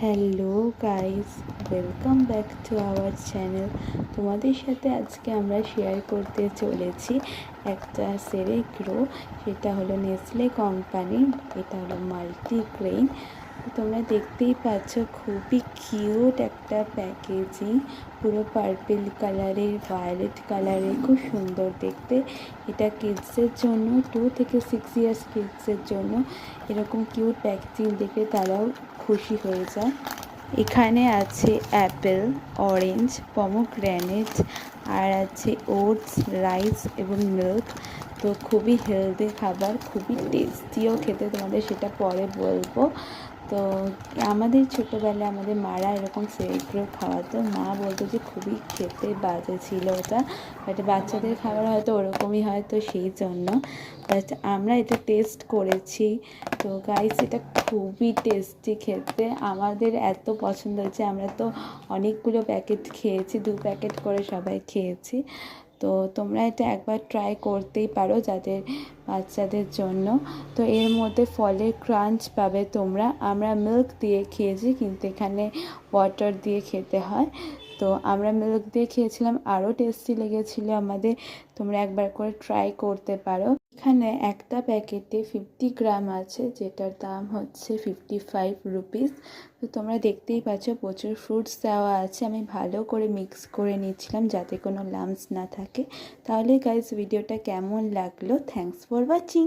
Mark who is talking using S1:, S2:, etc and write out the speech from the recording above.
S1: Hello guys, welcome back to our channel. তোমাদের সাথে আজকে আমরা শেয়ার করতে চলেছি একটা সেরেগ্রো, সেটা হলো নেসলে কোম্পানির। এটা হলো মাল্টিগ্রেইন। তোমরা দেখতেই পাচ্ছ খুবই কিউট একটা প্যাকেজিং, পুরো পার্পল কালারের, ভায়োলেট কালারের, খুব সুন্দর দেখতে। এটা কিডসের জন্য, 2 থেকে 6 ইয়ার্স কিডসের জন্য এরকম কিউট প্যাকেজিং দেখে তারাও খুশি হয়ে যায়। এখানে আছে অ্যাপেল, অরেঞ্জ, পমোগ্র্যানেট, আর আছে ওটস, রাইস এবং মিল্ক। তো খুবই হেলদি খাবার, খুবই টেস্টিও খেতে, তোমাদের সেটা পরে বলবো। তো আমাদের ছোটোবেলায় আমাদের মারা এরকম সেরেগ্রো খাওয়াতো। মা বলতো যে খুবই খেতে বাজে ছিল ওটা, বাট বাচ্চাদের খাবার হয়তো ওরকমই হয়, তো সেই জন্য বাট আমরা এটা টেস্ট করেছি। তো গাইস, এটা খুবই টেস্টি খেতে, আমাদের এত পছন্দ হয়েছে। আমরা তো অনেকগুলো প্যাকেট খেয়েছি, 2 প্যাকেট করে সবাই খেয়েছি। তো তোমরা এটা একবার ট্রাই করতেই পারো যাদের বাচ্চাদের জন্য। তো এর মধ্যে ফলের ক্রাঞ্চ পাবে তোমরা। আমরা মিল্ক দিয়ে খেয়েছি, কিন্তু এখানে ওয়াটার দিয়ে খেতে হয়। তো আমরা মিল্ক দিয়ে খেয়েছিলাম, আরও টেস্টি লেগেছিলো আমাদের। তোমরা একবার করে ট্রাই করতে পারো। এখানে একটা প্যাকেটে 50 গ্রাম আছে, যেটার দাম হচ্ছে 55 রুপিস। তো তোমরা দেখতেই পাচ্ছ প্রচুর ফ্রুটস দেওয়া আছে। আমি ভালো করে মিক্স করে নিচ্ছিলাম যাতে কোনো লাম্পস না থাকে। তাহলে গাইস, ভিডিওটা কেমন লাগলো? Thanks for watching.